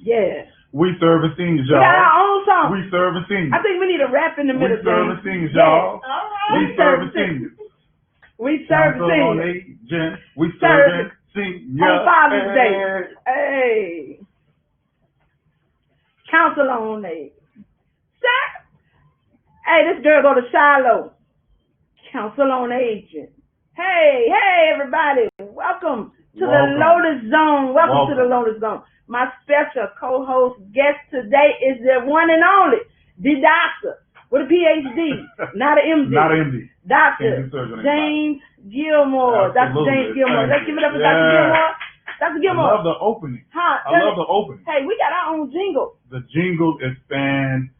Yeah. We serving seniors, y'all. We got our own song. We serving seniors. I think we need a rap in the middle. We serving seniors, y'all. Yeah. We serving seniors. We serving seniors. We serving seniors. On Father's Day. Hey. Council on Aid. Hey, this girl go to Shiloh. Council on Aging. Hey, everybody. Welcome to the Lotus Zone. Welcome to the Lotus Zone. My special co-host guest today is the one and only, the doctor with a PhD, not an MD. Not an MD. Dr. James Gilmore. Dr. James Gilmore. Let's give it up for Dr. Gilmore. Dr. Gilmore. I love the opening. I love the opening. Hey, we got our own jingle. The jingle is fantastic.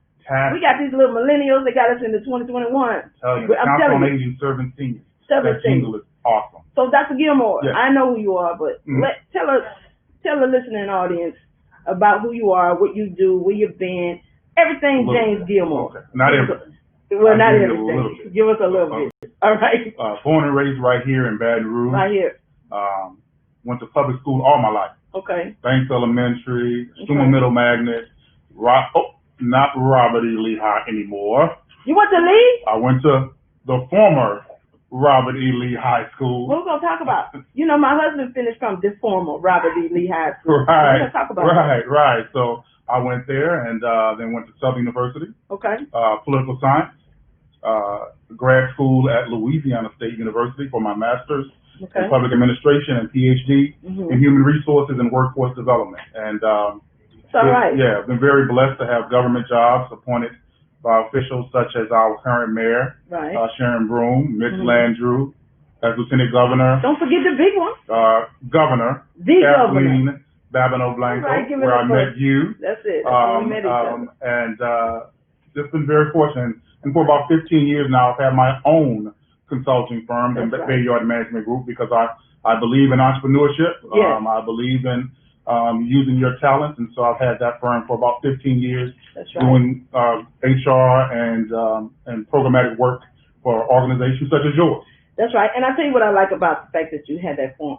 We got these little millennials. They got us into 2021. I'm telling you. Aging, serving seniors. That jingle is awesome. So, Dr. Gilmore, yes. I know who you are, but tell the listening audience about who you are, what you do, where you've been, everything James Gilmore. Okay. Not everything. Well, not everything. Give us a little bit. All right. Born and raised right here in Baton Rouge. Right here. Went to public school all my life. Okay. Banks Elementary, Schumer Middle Magnet, not Robert E. Lee High anymore. You went to Lee? I went to the former Robert E. Lee High School. What we're going to talk about? You know, my husband finished from this former Robert E. Lee High School. Right. We're going to talk about Right. So I went there and then went to Southern University. Okay. Political science. Grad school at Louisiana State University for my master's in public administration and PhD in human resources and workforce development. And I've been very blessed to have government jobs appointed by officials such as our current mayor, Sharon Broome, Mitch Landrieu, as Lieutenant Governor. Don't forget the big one. Governor Kathleen Babineau Blanco, where I met you. That's it. That's where we met each other. And just been very fortunate. And for about 15 years now, I've had my own consulting firm, the Bayard Management Group, because I believe in entrepreneurship. Yes. I believe in using your talents, and so I've had that firm for about 15 years, doing HR and programmatic work for organizations such as yours. That's right, and I tell you what I like about the fact that you had that firm.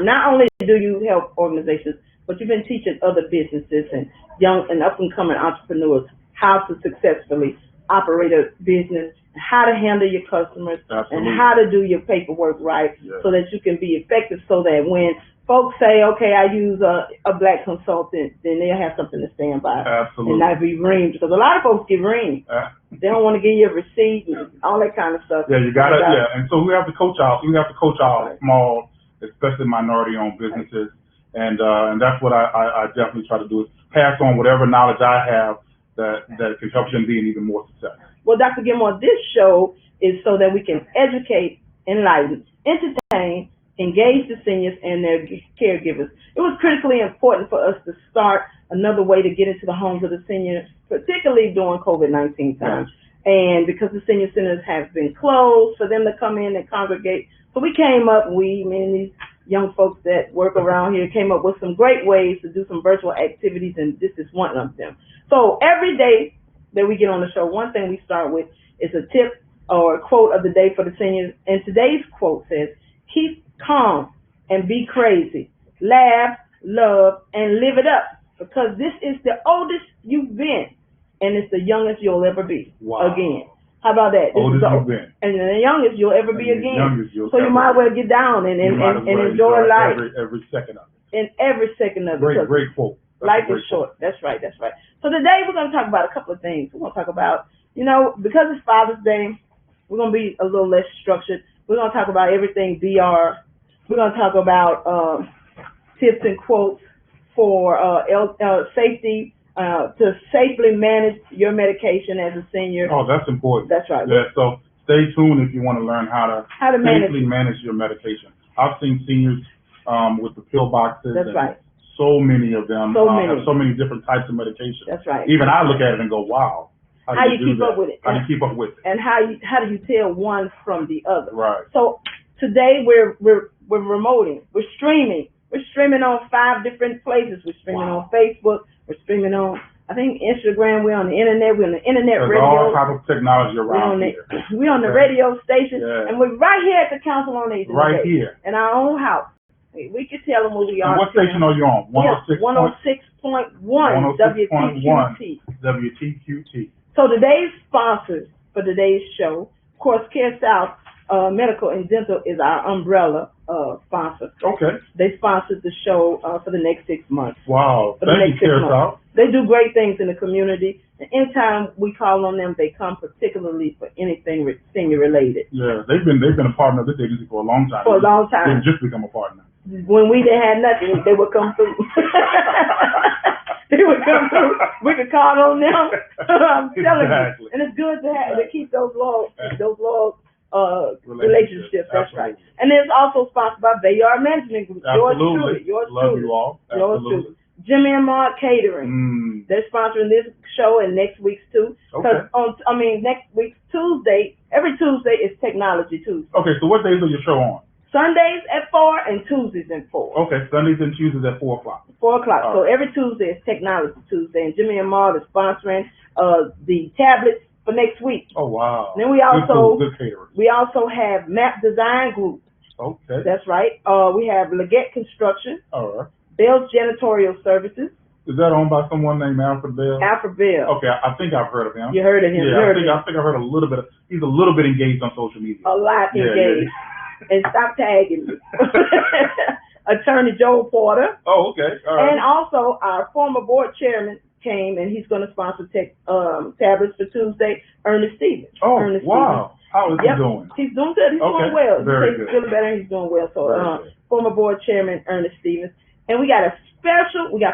Not only do you help organizations, but you've been teaching other businesses and young and up-and-coming entrepreneurs how to successfully operate a business, how to handle your customers, and how to do your paperwork right, so that you can be effective, so that when folks say, okay, I use a black consultant, then they'll have something to stand by. Absolutely. And not be reamed, because a lot of folks get reamed. They don't want to give you a receipt and all that kind of stuff. Yeah, you got it. Yeah, and so we have to coach out. We have to coach our small, especially minority-owned businesses, and that's what I definitely try to do, is pass on whatever knowledge I have that can help them be even more successful. Well, Dr. Gilmore, this show is so that we can educate, enlighten, entertain, engage the seniors and their caregivers. It was critically important for us to start another way to get into the homes of the seniors, particularly during COVID-19 times. And because the senior centers have been closed, for them to come in and congregate. So we came up, me and these young folks that work around here came up with some great ways to do some virtual activities, and this is one of them. So every day that we get on the show, one thing we start with is a tip or a quote of the day for the seniors. And today's quote says, keep calm and be crazy. Laugh, love, and live it up, because this is the oldest you've been, and it's the youngest you'll ever be again. How about that? Oldest you've been. And the youngest you'll ever be again. So you might as well get down and enjoy life. Every second of it. And every second of it. Great quote. Life is short. That's right. So today we're going to talk about a couple of things. We're going to talk about, because it's Father's Day, we're going to be a little less structured. We're going to talk about everything BR. We're going to talk about tips and quotes for safety, to safely manage your medication as a senior. Oh, that's important. That's right. Yeah, so stay tuned if you want to learn how to safely manage your medication. I've seen seniors with the pill boxes. That's right. So many of them have so many different types of medication. That's right. Even I look at it and go, wow. How do you keep up with it? How do you keep up with it? And how do you tell one from the other? Right. So today we're remoting. We're streaming. We're streaming on 5 different places. We're streaming on Facebook. We're streaming on, I think, Instagram. We're on the internet. We're on the internet radio. There's all type of technology around here. We're on the radio station, and we're right here at the Council on Aging. Right here. In our own house. We can tell them where we are. And what station are you on? 106.1 WTQT. WTQT. So today's sponsors for today's show, of course, Care South Medical and Dental is our umbrella sponsor. Okay. They sponsored the show for the next 6 months. Wow. Thank you, Care South. They do great things in the community. And anytime we call on them, they come particularly for anything senior related. Yeah, they've been a partner of this agency for a long time. For a long time. They just become a partner. When we didn't have nothing, they would come through. They would come through. We could call on them. I'm telling you, and it's good to keep those loyal relationships. That's right. And it's also sponsored by Bayard Management Group. Absolutely. Yours Love truly. you all. Absolutely. Jimmy and Mark Catering. They're sponsoring this show and next week's too. Okay. Next week's Tuesday, every Tuesday is Technology Tuesday. Okay, so what days are your show on? Sundays at 4 and Tuesdays at 4. Okay, Sundays and Tuesdays at 4 o'clock. 4 o'clock. So every Tuesday is Technology Tuesday, and Jimmy and Mark is sponsoring the tablets for next week. Oh wow! And then we also good caterers. We also have Map Design Group. Okay. That's right. We have Leggett Construction. All right. Bell's Janitorial Services. Is that owned by someone named Alfred Bell? Alfred Bell. Okay, I think I've heard of him. You heard of him? Yeah, I think I've heard a little bit. He's a little bit engaged on social media. A lot engaged. Yeah. And stop tagging me. Attorney Joe Porter. Oh, okay. All right. And also our former board chairman came, and he's going to sponsor tablets for Tuesday. Ernest Stevens. Oh, Ernest wow. Stevens. How is he doing? He's doing good. He's doing well. Very He's good. feeling better. He's doing well. So former board chairman Ernest Stevens. And we got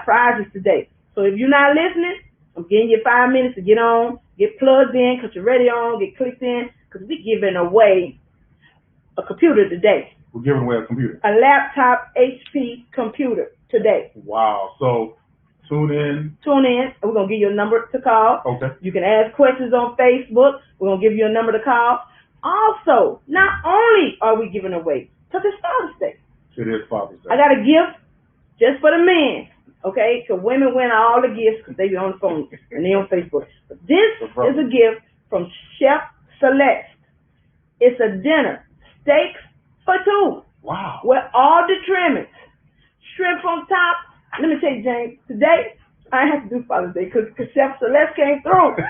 prizes today. So if you're not listening, I'm giving you 5 minutes to get on, get plugged in, cut your radio on, get clicked in, because we're giving away a computer today. We're giving away a computer. A laptop HP computer today. Wow. So tune in. And we're going to give you a number to call. Okay. You can ask questions on Facebook. We're going to give you a number to call. Also, not only are we giving away, because it's Father's Day. It is Father's Day. I got a gift just for the men, okay? Because women win all the gifts because they be on the phone and they on Facebook. But this is a gift from Chef Celeste. It's a dinner, steaks for 2. Wow. With all the trimmings, shrimp on top. Let me tell you, James, today I have to do Father's Day because Chef Celeste came through.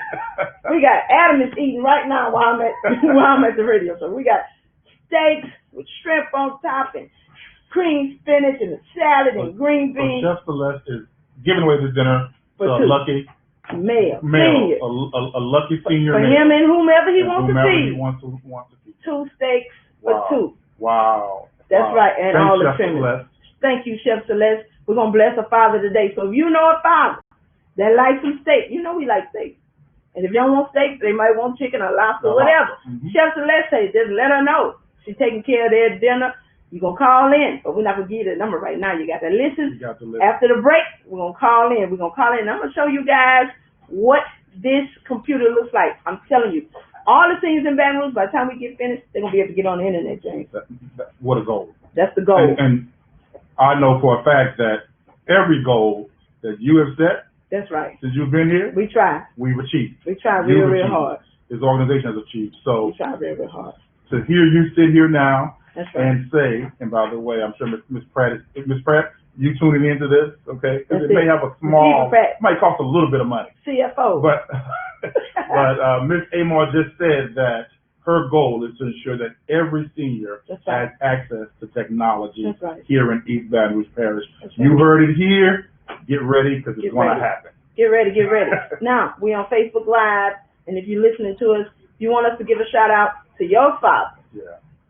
We got Adam is eating right now while I'm at the radio. So we got steaks with shrimp on top and cream spinach and a salad and green beans. So Chef Celeste is giving away this dinner to a lucky male, a lucky senior for male. him and whomever he wants to He feed. wants to feed. 2 steaks for 2. Wow. That's right, and Thanks, all the Chef trimmings. Celeste. Thank you, Chef Celeste. We're gonna bless a father today. So if you know a father that likes some steak, you know we like steak. And if you don't want steak, they might want chicken or lobster, whatever. Mm-hmm. Chef Celeste says, just let her know. She's taking care of their dinner. You're going to call in, but we're not going to give you the number right now. You got to listen. After the break, we're going to call in. We're going to call in. I'm going to show you guys what this computer looks like. I'm telling you. All the things in Baton Rouge, by the time we get finished, they're going to be able to get on the internet, James. What a goal. That's the goal. And I know for a fact that every goal that you have set, that's right. Since you've been here, we try. We've achieved. We try real hard. This organization has achieved. So we try real hard. To hear you sit here now that's right. and say, and by the way, I'm sure Miss Pratt, you tuning into this, okay? Because it may have a small, might cost a little bit of money. CFO. But Miss Amor just said that her goal is to ensure that every senior has access to technology here in East Baton Rouge Parish. You heard it here. Get ready because it's going to happen. Get ready. Now, we on Facebook Live, and if you're listening to us, if you want us to give a shout out to your father,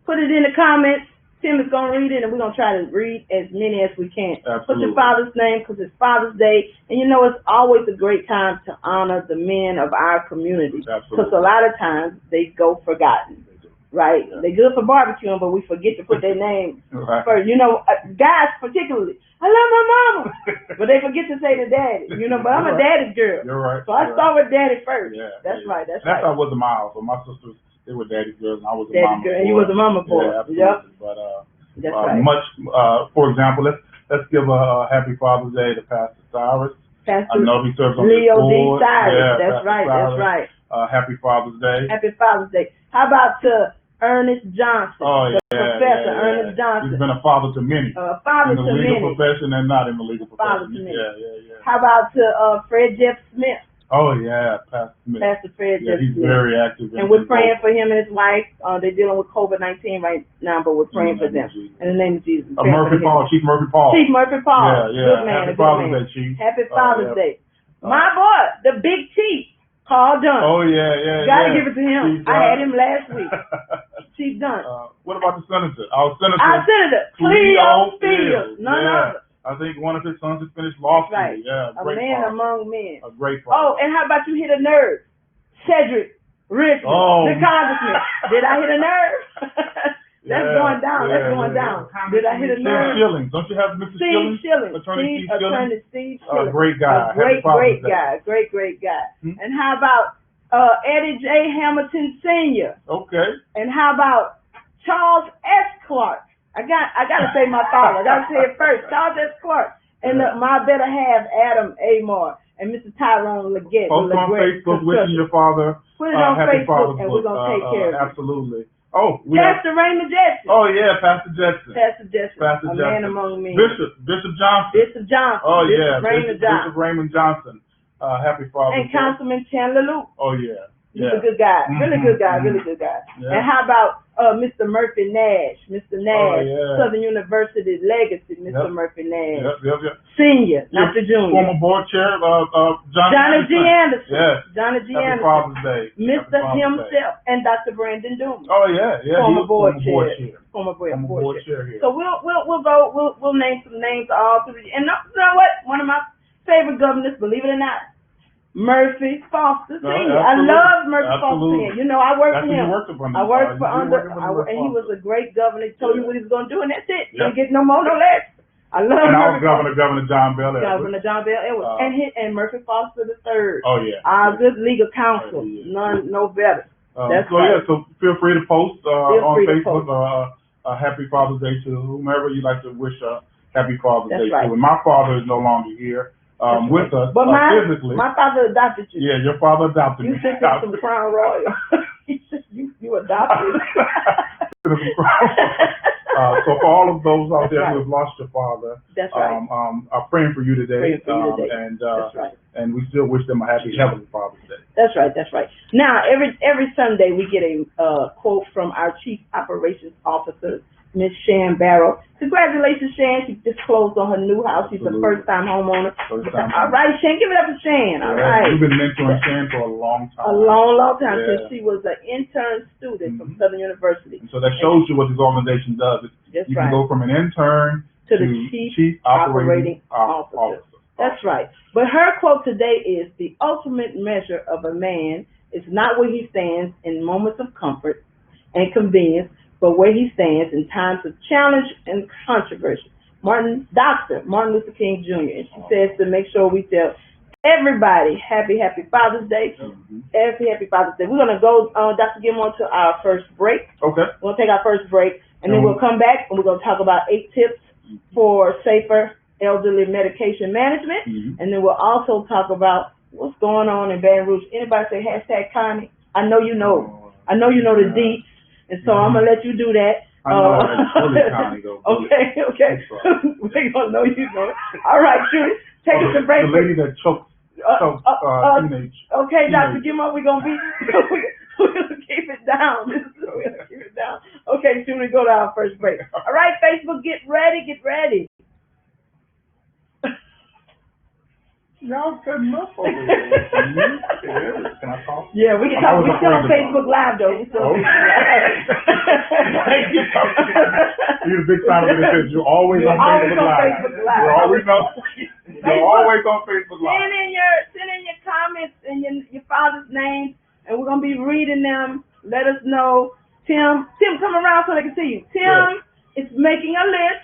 put it in the comments. Tim is going to read it, and we're going to try to read as many as we can. Absolutely. Put your father's name because it's Father's Day, and you know it's always a great time to honor the men of our community. Because a lot of times they go forgotten. Right? Yeah. They're good for barbecuing, but we forget to put their name first. You know, guys particularly, I love my mama, but they forget to say the daddy. You know, but I'm a daddy's girl. You're right. So I start with daddy first. Yeah. That's right. That's how I was a mom. So my sisters, they were daddy's girls, and I was a daddy's mama girl, boy. and you was a mama boy. Yeah, absolutely. But that's right. For example, let's give a happy Father's Day to Pastor Cyrus. Pastor I know he serves on Leo the board. D. Cyrus. Yeah, that's right. Happy Father's Day. Happy Father's Day. How about to Ernest Johnson. Oh, yeah, Professor Ernest Johnson. He's been a father to many. Father in the to legal many. profession and not in the legal Father profession. to many. Yeah. How about to Fred Jeff Smith? Oh, yeah, Pastor Smith. Pastor Fred Jeff he's Smith. very active. And we're praying for him and his wife. They're dealing with COVID-19 right now, but we're praying for them. In the name of Jesus. Chief Murphy Paul. Chief Murphy Paul. Yeah. Good man. Happy Father's Day, Chief. Happy Father's Day. My boy, the big Chief, Carl Dunn. Oh, yeah. Gotta give it to him. I had him last week. Chief Dunn. What about the senator? Our senator, Cleo Fields. None other. I think one of his sons has finished law school. Right. Yeah, a man among men. A great father. Oh, and how about you hit a nerve? Cedric Richmond, the congressman. Did I hit a nerve? That's going down. Did I hit a nerve? Steve Shillings. Don't you have Mr. Shillings? Attorney Steve Shillings. Great guy. Great guy. Great guy. And how about Eddie J. Hamilton Sr.? Okay. And how about Charles S. Clark? I gotta say my father. I gotta say it first. Charles S. Clark. And my better half, Adam Amor. And Mr. Tyrone Leggett. Post on Facebook wishing your father Put it on happy Facebook, Father's and we're going to take care of it. Absolutely. Oh, Pastor Raymond Jetson. Oh, yeah, Pastor Jetson. A man among men. Bishop Johnson. Oh, yeah, Bishop Raymond Johnson. Happy Father's Day. And Councilman Chandler Luke. Oh, yeah. He's a good guy. Really good guy. Yeah. And how about Mr. Murphy Nash? Mr. Nash, Southern University legacy, Mr. Murphy Nash. Yep. Senior, not the junior. Former board chair, Johnny G. Anderson. Yes. Johnny G. Happy Anderson. Father's Day. Mr. himself and Dr. Brandon Doom. Oh, yeah. Former board chair. Former board chair. So we'll name some names all through. And you know what? One of my favorite governors, believe it or not, Murphy Foster Sr. I love Murphy Foster Sr. You know, I worked for him. I worked for and he was a great governor. He told you what he was going to do, and that's it. Didn't get no more, no less. I love Murphy Foster. Governor John Bell Edwards. And Murphy Foster III. Oh, yeah. Our good legal counsel. None, no better. So feel free to post on Facebook Happy Father's Day to whomever you'd like to wish a Happy Father's Day to. And my father is no longer here. With us, but physically. My father adopted you. Yeah, your father adopted me. You sent him some Crown Royal. you adopted. So for all of those out there who have lost your father, I'm praying for you today. And we still wish them a happy Heavenly Father's Day. That's right. Now, every Sunday we get a quote from our Chief Operations Officer, Miss Shan Barrow. Congratulations, Shan. She just closed on her new house. She's a first-time homeowner. All right, Shan. Give it up for Shan. All right. You've been mentoring Shan for a long time. A long time, since she was an intern student from Southern University. And so that shows you what this organization does. You can go from an intern to the Chief Operating Officer. That's right. But her quote today is, "The ultimate measure of a man is not where he stands in moments of comfort and convenience, but where he stands in times of challenge and controversy." Dr. Martin Luther King Jr. And she says to make sure we tell everybody happy Father's Day. Happy Father's Day. We're going to go, Dr. Gilmore, to our first break. Okay. We'll take our first break, and then we'll come back, and we're going to talk about 8 tips for safer elderly medication management, and then we'll also talk about what's going on in Baton Rouge. Anybody say hashtag Connie? I know you know the deets. And so I'm going to let you do that. I know it's really Connie, though. Okay. We're going to know you know it. All right, Judy, take us to break. The lady that choked teenage. Okay, Dr. Gilmore, we're going to keep it down. Okay, Judy, go to our first break. All right, Facebook, get ready. Y'all cutting up over there. Can I talk? Yeah, we can talk. We're still on Facebook Live, though. You're a big fan of it. You're always on Facebook Live. You're always on Facebook Live. Send in your comments and your father's name, and we're gonna be reading them. Let us know. Tim, come around so they can see you. Tim is making a list.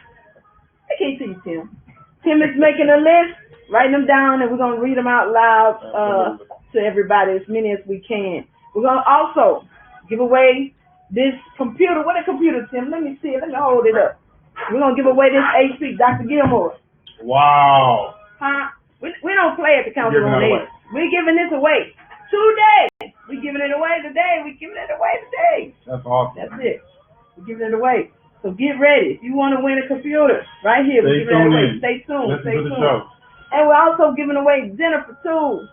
I can't see you, Tim. Tim is making a list. Writing them down, and we're going to read them out loud to everybody, as many as we can. We're going to also give away this computer. What a computer, Tim? Let me see it. Let me hold it up. We're going to give away this HP, Dr. Gilmore. Wow. Huh? We don't play at the council on this. We're giving this away today. We're giving it away today. We're giving it away today. That's awesome. That's it. We're giving it away. So get ready. If you want to win a computer, right here, we're giving it away. Stay tuned. Listen Stay to the tuned. show. And we're also giving away dinner for two.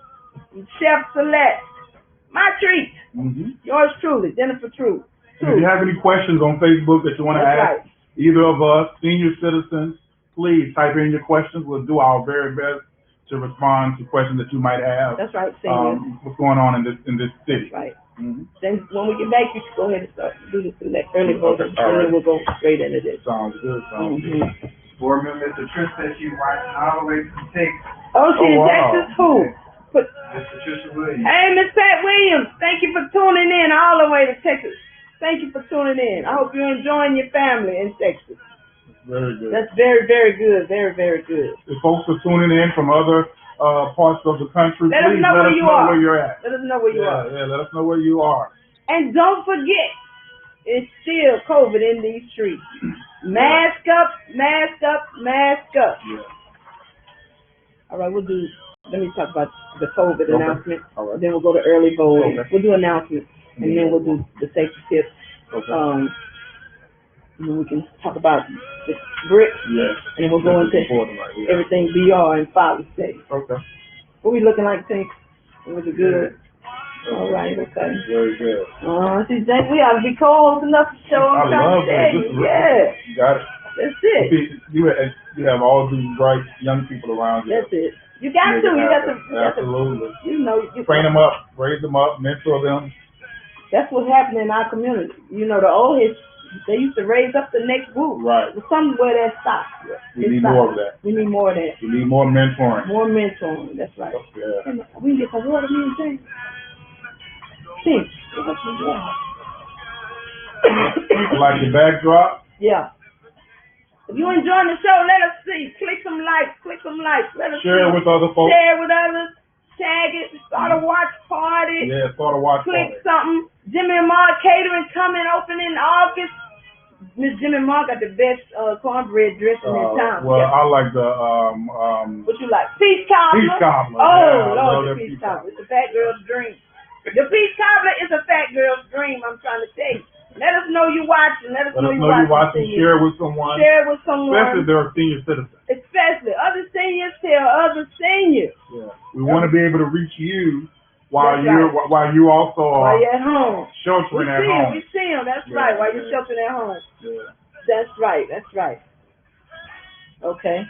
Chef Celeste. My treat. Yours truly. Dinner for two. And if you have any questions on Facebook that you want to ask either of us, senior citizens, please type in your questions. We'll do our very best to respond to questions that you might have. That's right, seniors. What's going on in this city? That's right. Then when we get back, you can go ahead and start do this early voting, and then we'll go straight into this. Sounds good. Sounds good. Board member, Mr. Tristan, that you watching all the way from Texas. Oh, she's in Texas. Who? Mr. Tristan Williams. Hey, Miss Pat Williams, thank you for tuning in all the way to Texas. Thank you for tuning in. I hope you're enjoying your family in Texas. Very good. That's very, very good. Very, very good. If folks are tuning in from other parts of the country, let us know where you're at. Let us know where you are. Yeah, let us know where you are. And don't forget, it's still COVID in these streets. Mask up, mask up, mask up. Yeah. All right, let me talk about the COVID announcement. All right. Then we'll go to early voting. Okay. We'll do announcements, and then we'll do the safety tips. Okay. And then we can talk about the bricks. Yes. And then we'll go into everything VR and Father's Day. Okay. What we looking like, Tink? Was it good? Yeah. All right, okay. Very good. See, Jake, we ought to be cold enough to show them. I love that. Yeah. You got it. That's it. You have all these bright young people around you. That's it. You got to. You got to. Absolutely. You know. Train them up, raise them up, mentor them. That's what's happening in our community. You know, the old hits, they used to raise up the next group. Right. But somewhere that stopped. Yeah. We need more of that. We need more of that. We need more mentoring. More mentoring. That's right. Yeah. And we can get some water, me and James. See, give us some water. Like your backdrop? Yeah. If you're enjoying the show, let us see. Click some likes. Click some likes. Let us share it with other folks. Share it with others. Tag it. Start a watch party. Yeah, start a watch Click party. something. Jimmy and Ma Catering coming open in August. Miss Jimmy and Ma got the best cornbread dressing in town. Well, I like the what you like? Peach cobbler. Peach cobbler. Oh, yeah, Lord, the peach cobbler. It's a fat girl's dream. The peach cobbler is a fat girl's dream. I'm trying to tell you. Let us know you watching. Let us know you watching. Share it with someone. Share it with someone. Especially if they're a senior citizen. Especially other seniors tell other seniors. Yeah. We want to be able to reach you while you also are while you're at home. Sheltering at home. We see them. That's right. While you're sheltering at home. Yeah. That's right. That's right. Okay.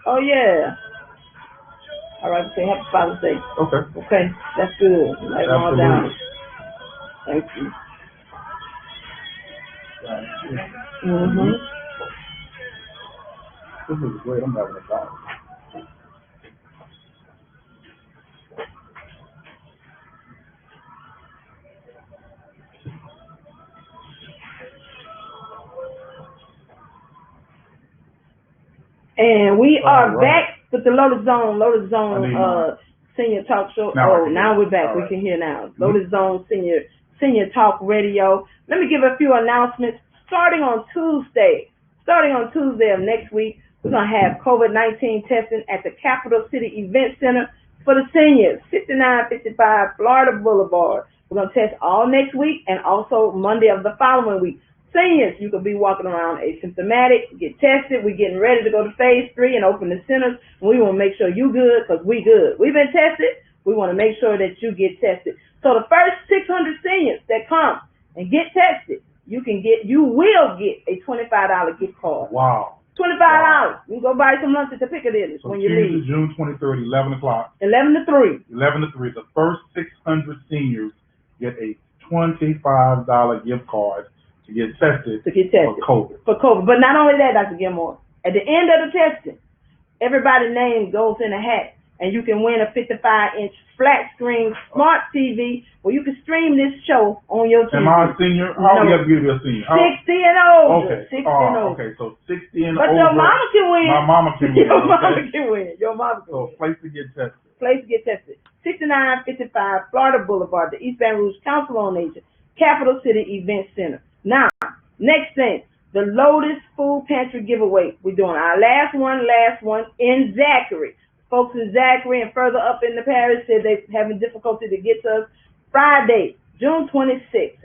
Oh yeah. All right. Say Happy Father's Day. Okay. Okay. That's good. Write them all down. Thank you. Mm-hmm. This is great. I'm having a ball. And we are back with the Lotus Zone Senior Talk Show. Now we're back. We can hear now. Lotus Zone Senior Talk Radio. Let me give a few announcements. Starting on Tuesday of next week, we're going to have COVID-19 testing at the Capital City Event Center for the seniors, 5955 Florida Boulevard. We're going to test all next week and also Monday of the following week. Seniors, you could be walking around asymptomatic, get tested. We're getting ready to go to phase 3 and open the centers. We want to make sure you good because we good. We've been tested. We want to make sure that you get tested. So the first 600 seniors that come and get tested, you will get a $25 gift card. Wow. $25. Wow. You can go buy some lunch at the Piccadilly when you leave. June 23rd, 11 o'clock. 11 to 3. 11 to 3. The first 600 seniors get a $25 gift card to get tested for COVID. But not only that, Dr. Gilmore, at the end of the testing, everybody's name goes in a hat, and you can win a 55-inch flat screen smart TV where you can stream this show on your TV. Am I a senior? How old you have to be a senior? 60 and older. Okay. 60 and older. Okay, so 60 and but older. But your mama can win. My mama can win. Your mama can win. Your mama can win. So place to get tested. 6955 Florida Boulevard, the East Baton Rouge Council on Aging, Capital City Event Center. Now, next thing, the Lotus Food Pantry giveaway. We're doing our last one in Zachary. Folks in Zachary and further up in the parish said they're having difficulty to get to us. Friday, June 26th,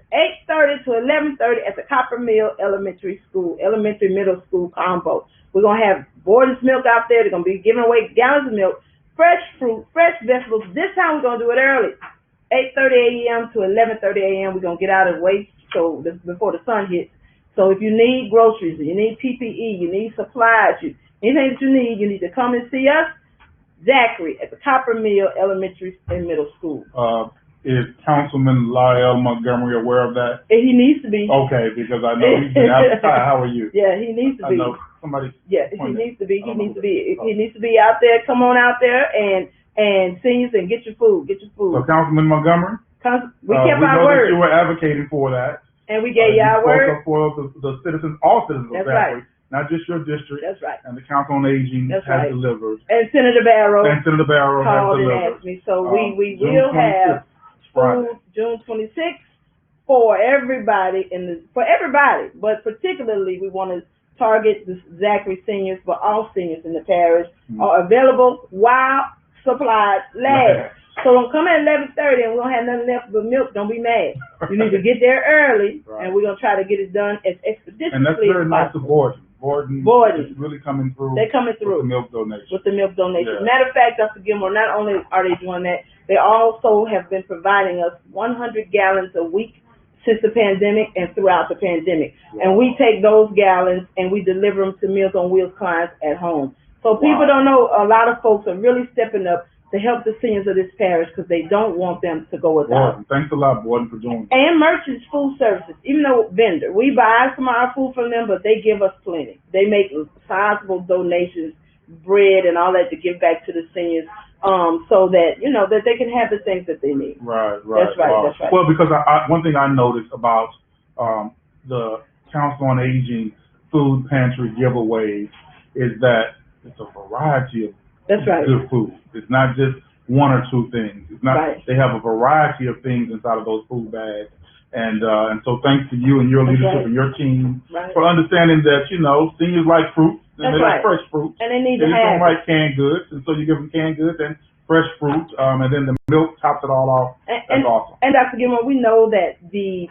8:30 to 11:30 at the Copper Mill Elementary Middle School combo. We're going to have Borden's milk out there. They're going to be giving away gallons of milk, fresh fruit, fresh vegetables. This time we're going to do it early, 8:30 a.m. to 11:30 a.m. We're going to get out of the way before the sun hits. So if you need groceries, you need PPE, you need supplies, anything that you need to come and see us, Zachary at the Copper Mill Elementary and Middle School. Is Councilman Lyle Montgomery aware of that? He needs to be. Okay, because I know he's been outside. How are you? Yeah, he needs to be. I know somebody. Yeah, he needs to be. He needs to be. He needs to be out there. Come on out there and seniors and get your food. Get your food. So Councilman Montgomery, we kept our word. That you were advocating for that, and we gave you our word. For the citizens, all citizens of Zachary. Right. Not just your district. That's right. And the Council on Aging has delivered. And Senator Barrow. Has delivered. Called and asked me. So we will have food June 26th for everybody but particularly we want to target the Zachary seniors, but all seniors in the parish are available while supplies last. So don't come at 11:30 and we don't have nothing left but milk. Don't be mad. You need to get there early, and we're gonna try to get it done as expeditiously as possible. And that's very nice to Borden is really coming through. They're coming through with the milk donation. Yeah. Matter of fact, Dr. Gilmore, not only are they doing that, they also have been providing us 100 gallons a week since the pandemic and throughout the pandemic. Wow. And we take those gallons and we deliver them to Meals on Wheels clients at home. So people don't know, a lot of folks are really stepping up to help the seniors of this parish because they don't want them to go without. Thanks a lot, Borden, for doing that. And Merchants Food Services, even though vendor, we buy some of our food from them, but they give us plenty. They make sizable donations, bread and all that to give back to the seniors, so that, that they can have the things that they need. Right. That's right. That's right. Well, because one thing I noticed about the Council on Aging food pantry giveaways is that it's a variety of good food. It's not just one or two things. It's not. They have a variety of things inside of those food bags, and so thanks to you and your leadership and your team for understanding that seniors like fruit and they like fresh fruit, and they need to have. They don't like it. canned goods, and so you give them canned goods and fresh fruit, and then the milk tops it all off. That's awesome. And Dr. Gilmore, we know that the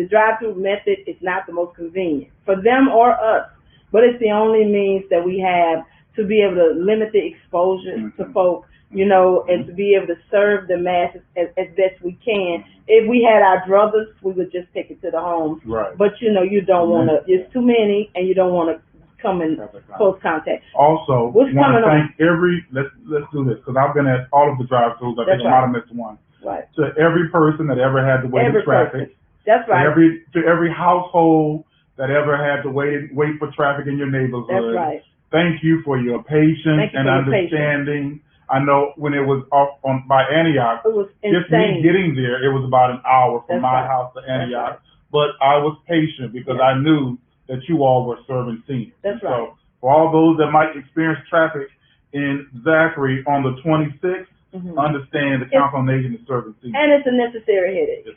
drive-through method is not the most convenient for them or us, but it's the only means that we have to be able to limit the exposure to folks, and to be able to serve the masses as best we can. If we had our druthers, we would just take it to the homes. Right. But you don't want to. It's too many, and you don't want to come in close contact. Also, want to thank let's do this because I've been at all of the drive-thrus. I think I might have missed one. Right. To every person that ever had to wait in traffic. That's right. To every household that ever had to wait for traffic in your neighborhood. That's right. Thank you for your patience and understanding. I know when it was by Antioch, it was just me getting there, it was about an hour from my house to Antioch. But I was patient because I knew that you all were serving seniors. That's right. So for all those that might experience traffic in Zachary on the 26th, understand the Council on Aging is serving seniors. And it's a necessary headache.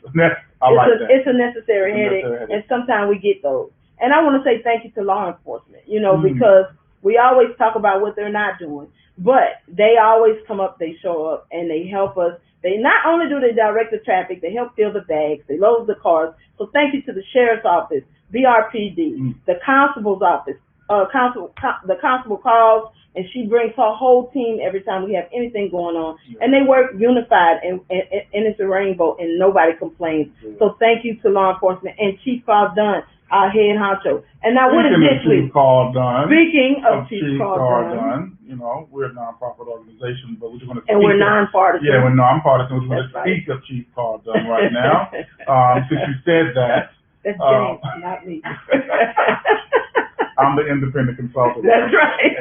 I like that. It's a necessary headache, and sometimes we get those. And I want to say thank you to law enforcement, because we always talk about what they're not doing, but they always come up, they show up, and they help us. They not only do they direct the traffic, they help fill the bags, they load the cars. So thank you to the Sheriff's Office, BRPD, the Constable's Office. The Constable calls, and she brings her whole team every time we have anything going on. And they work unified, and it's a rainbow, and nobody complains. So thank you to law enforcement and Chief Carl Dunn, our head honcho. And now what is this week? Speaking of Chief Carl Dunn, we're a nonprofit organization, but we're just going to speak. And we're nonpartisan. Yeah, we're nonpartisan. We're going to speak of Chief Carl Dunn right now. Since you said that. That's James, not me. I'm the independent consultant. That's right.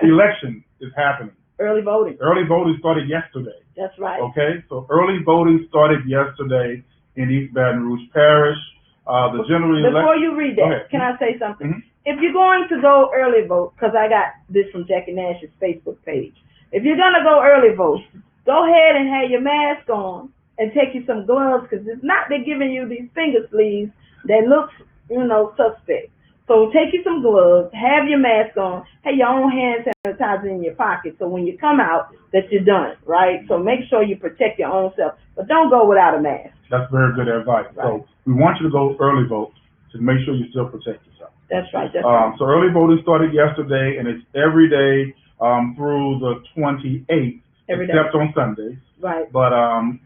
Election is happening. Early voting. Early voting started yesterday. That's right. Okay, so early voting started yesterday in East Baton Rouge Parish. The general election. Before you read that, can I say something? If you're going to go early vote, because I got this from Jackie Nash's Facebook page. If you're going to go early vote, go ahead and have your mask on and take you some gloves, because it's not they're giving you these finger sleeves that looks, suspect. So take you some gloves, have your mask on, have your own hand sanitizer in your pocket, so when you come out, that you're done, right? So make sure you protect your own self, but don't go without a mask. That's very good advice. Right. So we want you to go early vote to make sure you still protect yourself. That's right. That's right. So early voting started yesterday, and it's every day through the 28th, except on Sundays. Right. But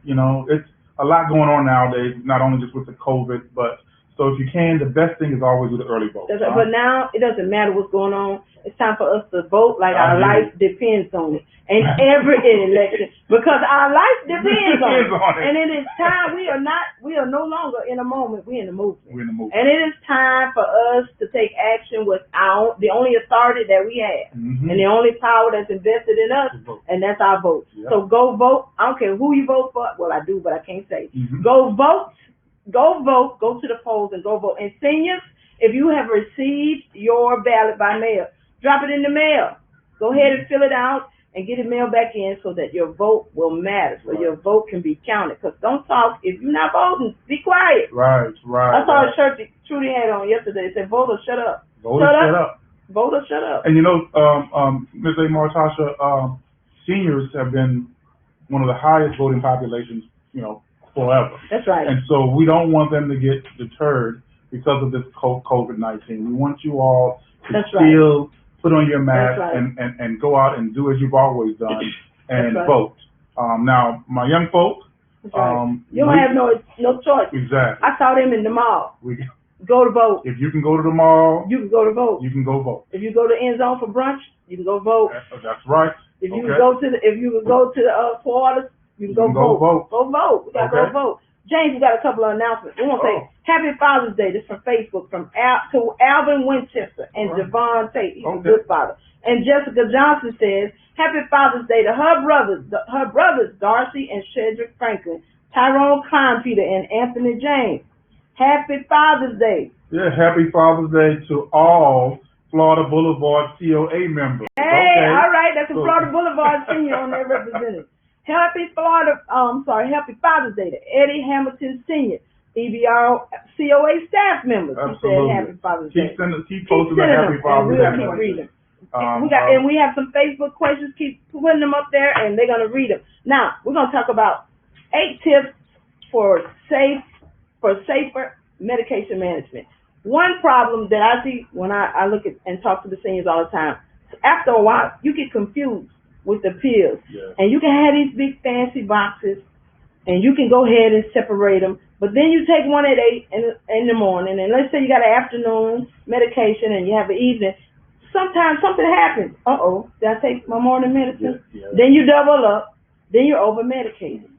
you know, it's a lot going on nowadays, not only just with the COVID, but so if you can, the best thing is always do the early vote. That's right. But now it doesn't matter what's going on. It's time for us to vote like our life depends on it. And every election, because our life depends on it. And it is time. We are no longer in a moment. We're in the movement. We're in the movement. And it is time for us to take action with the only authority that we have. And the only power that's invested in us, and that's our vote. Yep. So go vote. I don't care who you vote for. Well, I do, but I can't say. Go vote. Go vote, go to the polls and go vote. And seniors, if you have received your ballot by mail, drop it in the mail. Go ahead and fill it out and get it mailed back in so that your vote will matter, so your vote can be counted. Because don't talk, if you're not voting, be quiet. Right. I saw a shirt that Trudy had on yesterday. It said, vote or shut up. Vote or shut up. Vote or shut up. And you know, Ms. A. Martasha, seniors have been one of the highest voting populations, you know, forever. That's right. And so we don't want them to get deterred because of this COVID-19. We want you all to still put on your mask and go out and do as you've always done and vote. Now, my young folk, you don't have no choice. Exactly. I saw them in the mall. Go to vote. If you can go to the mall, you can go to vote. You can go vote. If you go to End Zone for brunch, you can go vote. That's right. If you go to Florida, you can go vote. Go vote. We got to go vote. James, we got a couple of announcements. We want to say Happy Father's Day. This is from Facebook, to Alvin Winchester and Javon Tate. He's a good father. And Jessica Johnson says, Happy Father's Day to her brothers, Darcy and Shedrick Franklin, Tyrone Kleinpeter, and Anthony James. Happy Father's Day. Yeah, Happy Father's Day to all Florida Boulevard COA members. Hey, all right. That's a Florida Boulevard senior on there represented. Happy Father's Day to Eddie Hamilton Sr., EBRCOA staff members. Absolutely. He said Happy Father's Day. Keep posting the Happy Father's Day. We'll keep reading. We have some Facebook questions. Keep putting them up there, and they're going to read them. Now, we're going to talk about 8 tips for safer medication management. One problem that I see when I look at and talk to the seniors all the time, after a while, you get confused with the pills. And you can have these big fancy boxes, and you can go ahead and separate them, but then you take one at 8 in the morning, and let's say you got an afternoon medication and you have an evening, sometimes something happens. Did I take my morning medicine? Then you double up, then you're over-medicated.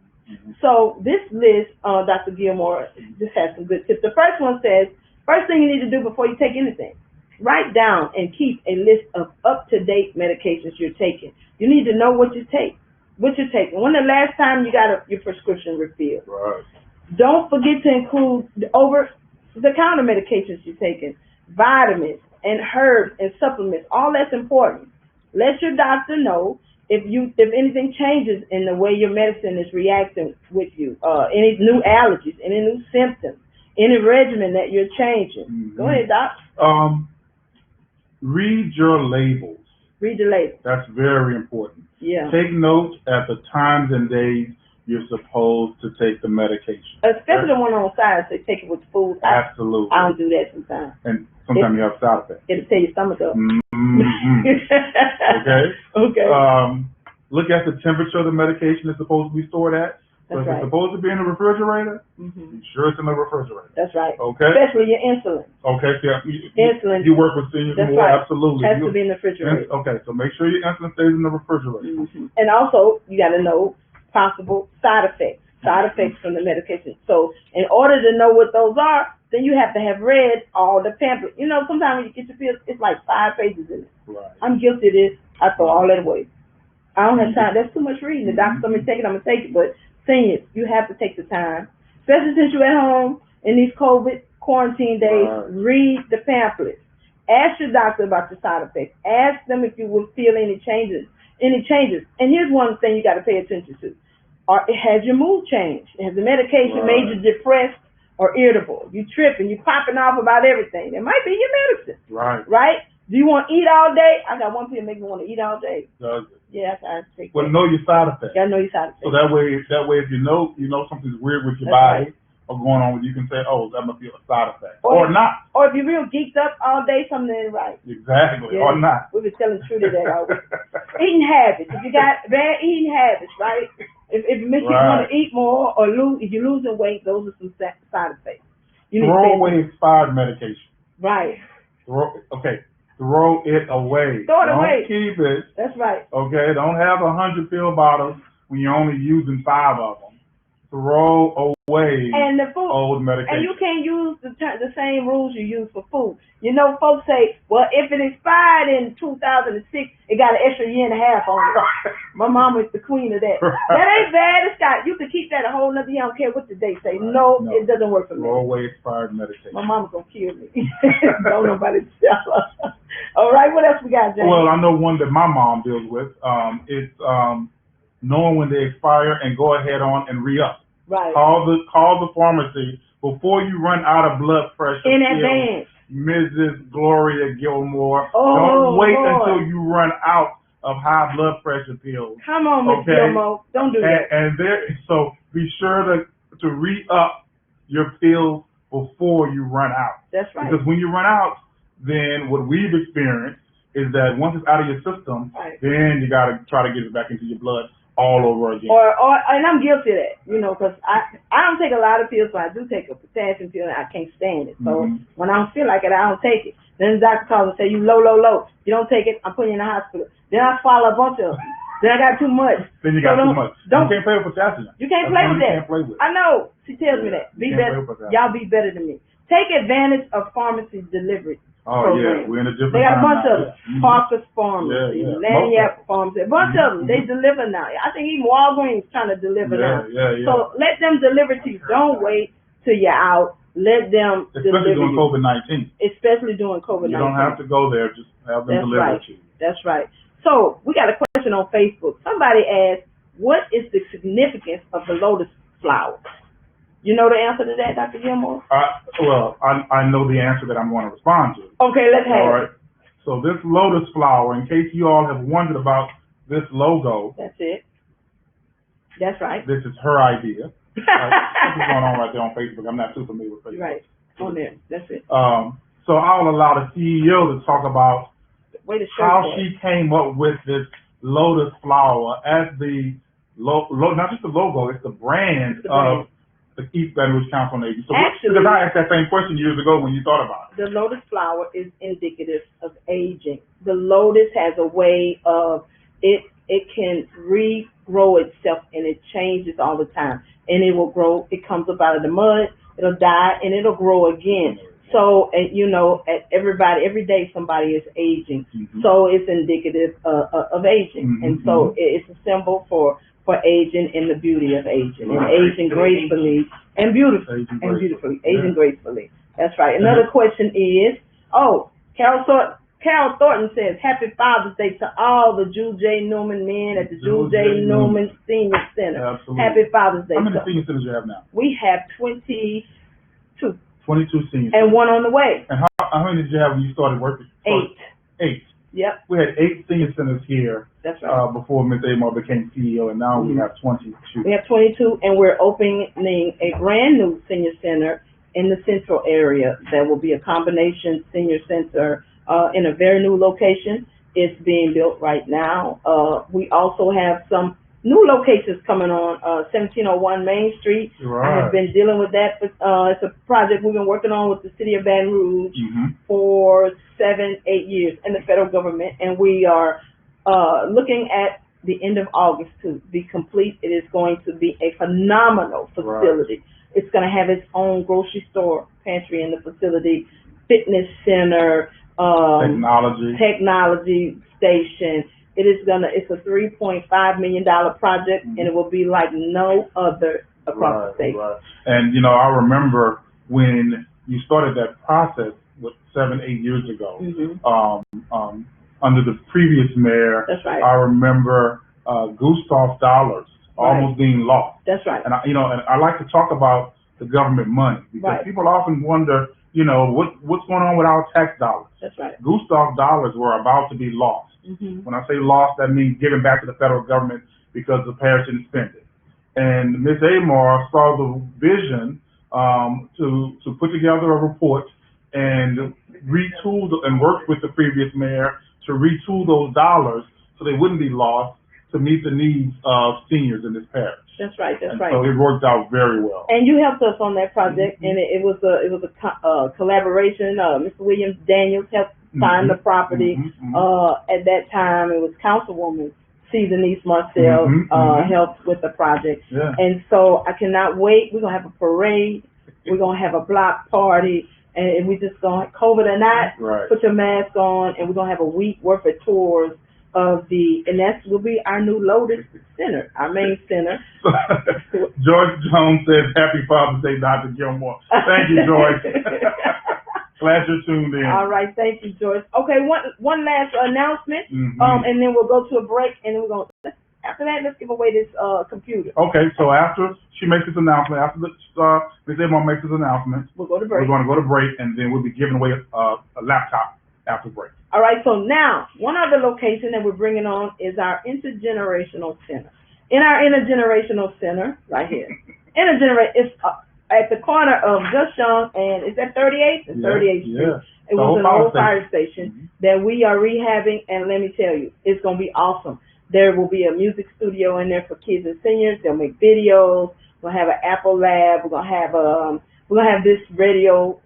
So this list, Dr. Gilmore, just has some good tips. The first one says, first thing you need to do before you take anything, write down and keep a list of up-to-date medications you're taking. You need to know what you're taking. When the last time you got your prescription refilled. Right. Don't forget to include the over-the-counter medications you're taking, vitamins and herbs and supplements. All that's important. Let your doctor know if anything changes in the way your medicine is reacting with you, any new allergies, any new symptoms, any regimen that you're changing. Go ahead, Doc. Read your labels. Read the label. That's very important. Yeah. Take notes at the times and days you're supposed to take the medication. Especially the one on the side, say take it with food. Absolutely. I don't do that sometimes. And sometimes you have side effects. It'll tear your stomach up. Okay. Look at the temperature the medication is supposed to be stored at. So if it's supposed to be in the refrigerator, be sure it's in the refrigerator. That's right. Okay. Especially your insulin. Okay. So insulin. You work with seniors more. Right. Absolutely. Has to be in the refrigerator. Okay. So make sure your insulin stays in the refrigerator. And also, you got to know possible side effects from the medication. So in order to know what those are, then you have to have read all the pamphlet. You know, sometimes when you get your pills, it's like 5 pages in it. Right. I'm guilty of this. I throw all that away. I don't have time. That's too much reading. The doctor told me to take it, I'm going to take it. But seniors, you have to take the time, especially since you're at home in these COVID quarantine days. Read the pamphlets. Ask your doctor about the side effects. Ask them if you will feel any changes. And here's one thing you got to pay attention to. Has your mood changed? Has the medication made you depressed or irritable. You tripping, you popping off about everything. It might be your medicine. Right. Right? Do you want to eat all day? I got one pill make me want to eat all day. Does it? Yeah, I take Well, that. know your side effects. You gotta know your side effects. So that way, if you know something's weird with your That's body right. or going on with you, can say, oh, that must be a side effect, Or or not. Or if you're real geeked up all day, something ain't right. Exactly, Yeah. or not. We've been telling Trudy that all week. Eating habits. If you got bad eating habits, right? If it makes you want to eat more or if you're losing weight, those are some side effects. You need Throw to away expired medication. Right. Throw it away. Throw it Don't away. keep it. That's right. Okay, don't have 100 pill bottles when you're only using 5 of them. Throw away And the food, old medication. and you can't use the same rules you use for food. You know, folks say, well, if it expired in 2006, it got an extra year and a half on it. My mom was the queen of that. That ain't bad. It's got, you can keep that a whole nother year. I don't care what the date say. Right. No, it doesn't work for me. Throw away expired medication. My mama's gonna kill me. Don't nobody tell her. All right, what else we got, James? Well, I know one that my mom deals with. It's knowing when they expire and go ahead on and re-up. Right. Call the pharmacy before you run out of blood pressure In pills. advance. Mrs. Gloria Gilmore. Oh, don't wait Lord. until you run out of high blood pressure pills. Come on, Miss Gilmore. Don't do that. So be sure to re-up your pills before you run out. That's right. Because when you run out, then what we've experienced is that once it's out of your system, Right. then you got to try to get it back into your blood all over again. And I'm guilty of that, because I don't take a lot of pills, but I do take a potassium pill, and I can't stand it. So when I don't feel like it, I don't take it. Then the doctor calls and say, you low. You don't take it, I'm putting you in the hospital. Then I swallow a bunch of them. Then I got too much. Then you got too much. You can't play with potassium. You can't play with that. You can't play with. I know. She tells me that. Be better. Y'all be better than me. Take advantage of pharmacy delivery. Oh, program. yeah, we're in a different They got a bunch time of them. Parker's Pharmacy, Yeah. Laniak Pharmacy, a bunch of them. They deliver now. I think even Walgreens trying to deliver now. Yeah. So let them deliver to you. Don't wait till you're out. Let them Especially deliver during you. COVID-19. Especially during COVID-19. You don't have to go there. Just have them deliver to you. That's right. So we got a question on Facebook. Somebody asked, what is the significance of the lotus flower? You know the answer to that, Dr. Gilmore? I know the answer that I'm going to respond to. Okay, let's have All right. So this lotus flower, in case you all have wondered about this logo. That's it. That's right. This is her idea. Something's going on right there on Facebook. I'm not too familiar with Facebook. Right. On there. That's it. So I'll allow the CEO to talk about how she came up with this lotus flower as the not just the logo, it's the brand of the East Baton Rouge Council on Aging. So because I asked that same question years ago when you thought about it. The lotus flower is indicative of aging. The lotus has a way of it can regrow itself, and it changes all the time. And it will grow. It comes up out of the mud. It'll die, and it'll grow again. So, every day somebody is aging. Mm-hmm. So it's indicative of aging. Mm-hmm. And so it's a symbol for aging and the beauty of aging. And aging gracefully and beautifully. Aging gracefully. That's right. Another question is, Carol Thornton says, Happy Father's Day to all the Jules J. Newman men at the Jules J. Newman Senior Center. Absolutely. Happy Father's Day. How many senior centers do you have now? We have 22. 22 seniors. And one on the way. And how many did you have when you started working? 8. Yep. We had 8 senior centers here. That's right. Before Ms. Amar became CEO, and now we have 22. We have 22, and we're opening a brand new senior center in the central area that will be a combination senior center in a very new location. It's being built right now. We also have some new locations coming on 1701 Main Street. Right. I have been dealing with that. It's a project we've been working on with the city of Baton Rouge for 7-8 years in the federal government, and we are looking at the end of August to be complete. It is going to be a phenomenal facility. Right. It's going to have its own grocery store, pantry in the facility, fitness center, technology station. It's a $3.5 million project, and it will be like no other across the state. Right. And, I remember when you started that process 7-8 years ago, under the previous mayor. That's right. I remember Gustav dollars almost being lost. That's right. And I like to talk about the government money, because people often wonder, you know, what's going on with our tax dollars. That's right. Gustav dollars were about to be lost. When I say lost, that means given back to the federal government because the parish didn't spend it. And Ms. Amar saw the vision to put together a report and retool and work with the previous mayor to retool those dollars so they wouldn't be lost to meet the needs of seniors in this parish. That's right. That's right. So it worked out very well. And you helped us on that project, and it was a collaboration. Mr. Williams Daniels helped find the property. At that time, it was Councilwoman Denise Marcel helped with the project. Yeah. And so I cannot wait. We're gonna have a parade. We're gonna have a block party, and we just gonna, COVID or not, put your mask on, and we're gonna have a week worth of tours of and that will be our new Lotus Center, our main center. Joyce Jones says, "Happy Father's Day, Dr. Gilmore." Thank you, Joyce. Glad you're tuned in. All right, thank you, Joyce. Okay, one last announcement, and then we'll go to a break, and then we're going to, after that, let's give away this computer. Okay, so after she makes this announcement, after Ms. Amar makes this announcement, we'll go to break. We're going to go to break, and then we'll be giving away a laptop after break. All right, so now, one other location that we're bringing on is our Intergenerational Center. In our Intergenerational Center, right here, it's at the corner of Gus Young and, is that 38th? And 38th Street. Yeah. It was an old fire station that we are rehabbing, and let me tell you, it's going to be awesome. There will be a music studio in there for kids and seniors. They'll make videos. We'll have an Apple lab. We're gonna have this radio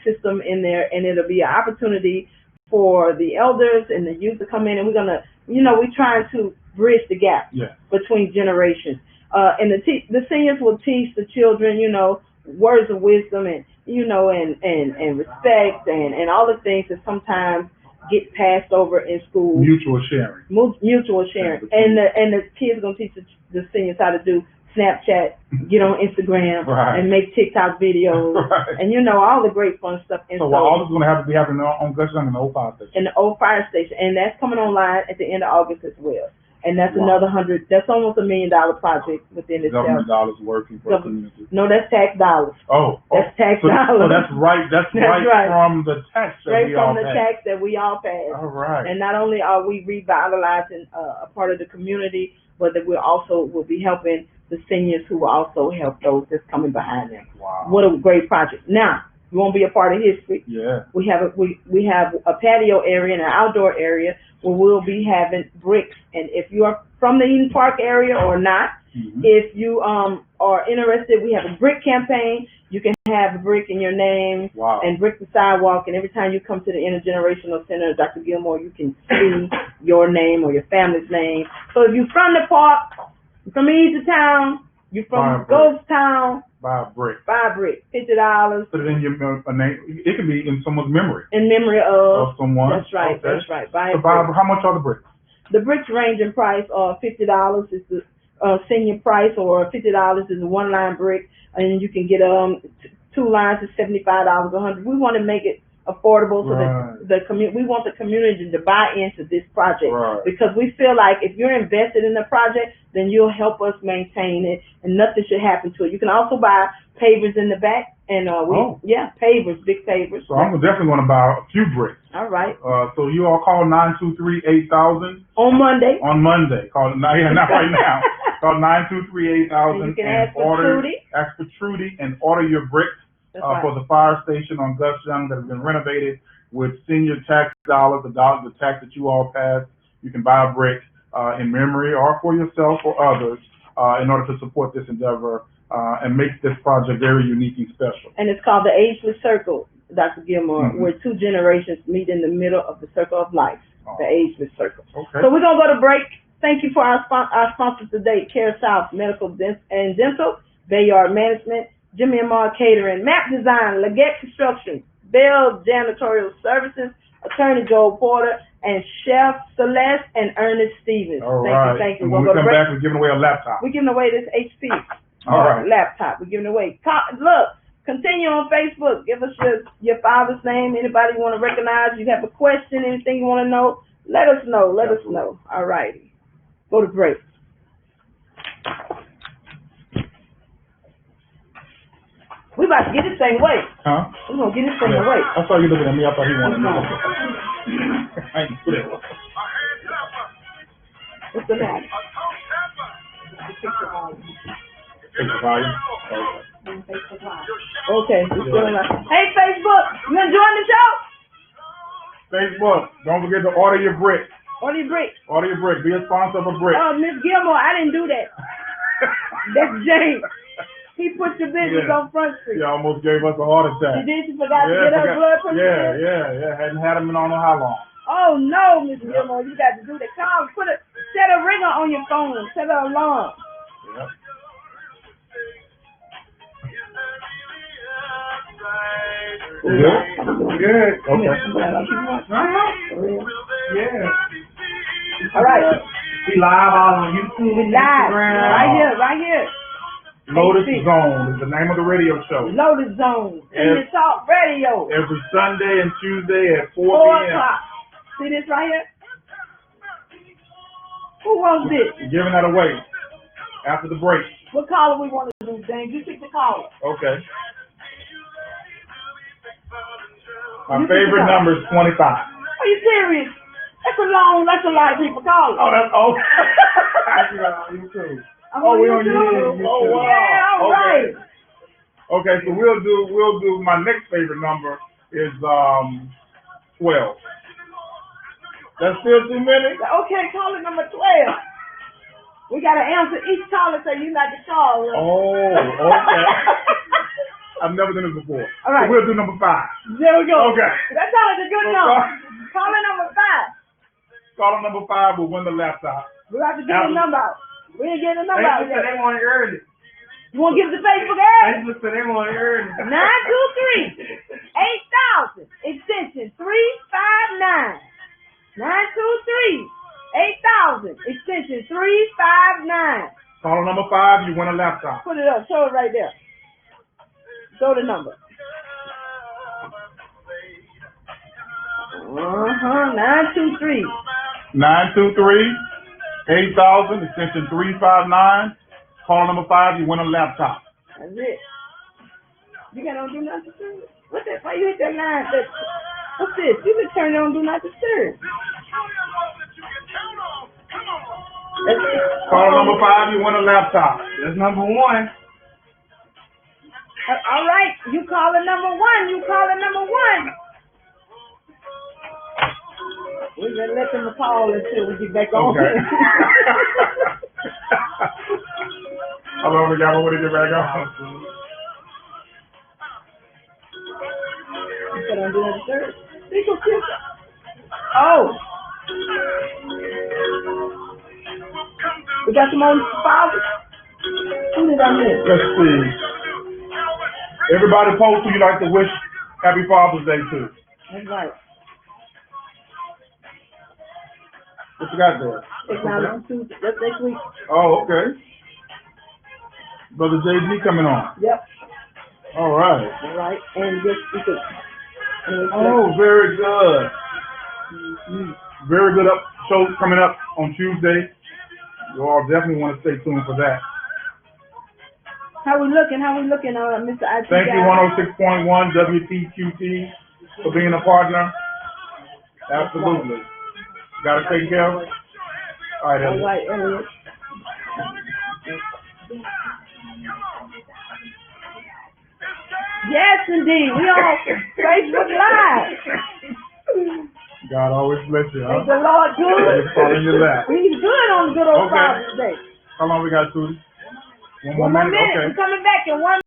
system in there, and it'll be an opportunity for the elders and the youth to come in, and we're gonna, we're trying to bridge the gap between generations. And the seniors will teach the children, words of wisdom and and respect and all the things that sometimes get passed over in school. Mutual sharing. And the kids are gonna teach the seniors how to do Snapchat, get on Instagram, and make TikTok videos, and all the great fun stuff. And so all this is going to be happening on Gus Young in the old fire station. In the old fire station, and that's coming online at the end of August as well. And that's another that's almost $1 million project within itself. Government dollars working for the community. No, that's tax dollars. That's tax dollars. So that's right. That's right from the tax that we all pass. Tax that we all pass. All right. And not only are we revitalizing a part of the community, but that we'll be helping the seniors who will also help those that's coming behind them. Wow. What a great project. Now, you won't be a part of history. Yeah. We have a patio area and an outdoor area where we'll be having bricks. And if you are from the Eden Park area or not, if you are interested, we have a brick campaign. You can have a brick in your name and brick the sidewalk. And every time you come to the Intergenerational Center, Dr. Gilmore, you can see your name or your family's name. So if you're from the park, you're from Easy Town, you're from Ghost Town, buy a brick. $50. Put it in your name. It can be in someone's memory. In memory of someone. That's right. Okay. That's right. Buy so how much are the bricks? The bricks range in price. $50 is the senior price, or $50 is a one-line brick, and you can get 2 lines is $75, $100. We want to make it affordable so that we want the community to buy into this project because we feel like if you're invested in the project, then you'll help us maintain it and nothing should happen to it. You can also buy pavers in the back and pavers, big pavers. So I'm definitely going to buy a few bricks. All right. So you all call 923-8000 on Monday. Call not right now. Call 923-8000 and you can ask for Trudy and order your bricks. For the fire station on Gus Young that has been renovated with senior tax dollars, the tax that you all passed. You can buy a brick in memory or for yourself or others in order to support this endeavor and make this project very unique and special. And it's called the Ageless Circle, Dr. Gilmore, where 2 generations meet in the middle of the circle of life, the Ageless Circle. Okay. So we're going to go to break. Thank you for our sponsors today, Care South Medical and Dental, Bayard Management, Jimmy and Ma Catering, Map Design, Leggett Construction, Bell Janitorial Services, Attorney Joel Porter, and Chef Celeste and Ernest Stevens. All Thank you. When we come back, we're giving away a laptop. We're giving away this HP laptop. We're giving away. Look, continue on Facebook. Give us your father's name. Anybody you want to recognize? You have a question, anything you want to know? Let us know. Let us know. All righty. Go to break. about to get this thing away. Huh? We're gonna get this thing away. I saw you looking at me. I thought he wanted me. I ain't put it. What's the matter? Take the volume. Okay, we're still in. Hey, Facebook, you enjoying the show? Facebook, don't forget to order your brick. Order your brick. Order your brick. Be a sponsor of a brick. Oh, Miss Gilmore, I didn't do that. That's James. He put your business on Front Street. She almost gave us a heart attack. You did? She forgot to get her blood pressure? Yeah. Hadn't had him in I don't know how long. Oh, no, Miss Gilmore, you got to do that. Come on, set a ringer on your phone. Set an alarm. Yep. Good? Good. Okay. Yeah. All right. We live all on YouTube, We live. Instagram. Right here. Lotus Zone is the name of the radio show. Lotus Zone. In the Talk Radio. Every Sunday and Tuesday at 4 4 p.m. o'clock. See this right here? Who wants this? We're giving that away after the break. What caller we want to do, James? You pick the caller. Okay. My favorite number is 25. Are you serious? That's a lot of people calling. Oh, that's oh. You too. We on YouTube. Oh, wow. Yeah, all right. Okay, so we'll do my next favorite number is 12. That's still too many? Okay, caller number 12. We gotta answer each caller so you not to call. Oh, okay. I've never done this before. All right. So we'll do number 5. There we go. Okay. That sounds like a good number. Caller number 5. Caller number 5 will win the laptop. We have to get the number out. We ain't getting the number out Facebook said yet. they want it early. You want to give the Facebook ad? Facebook said they want it early. 923-8000, extension 359. 923-8000, extension 359. Caller number 5, you win a laptop. Put it up. Show it right there. Show the number. 923. 923-8000, extension 359. Caller number 5, you win a laptop. That's it. You got on do not disturb. What's that? Why you hit that line? What's this? You can turn it on do not disturb. Caller number 5, you win a laptop. That's number 1. All right. You call it number 1. You call it number 1. We're going to let them call until we get back on. Okay. How long we got when we get back on? You said on do not disturb. Oh. We got some on fathers. Who did I miss? Let's see. Everybody post who you like to wish Happy Father's Day to. That's right. What you got there? That's next week. Oh, okay. Brother JG coming on. Yep. All right. All right. And just Oh, very good. Very good show coming up on Tuesday. You all definitely want to stay tuned for that. How we looking, Mr. IT Thank you, guy? 106.1 WTQT, for being a partner. Absolutely. Got to take care of it. All right, Elliot. All right, Elliot. Yes, indeed. We on Facebook Live. God always bless you, huh? Is the Lord good? Just fall in your lap. He's good on the good old Father's Day. How long we got, Tootie? One more minute. Okay. We're coming back in 1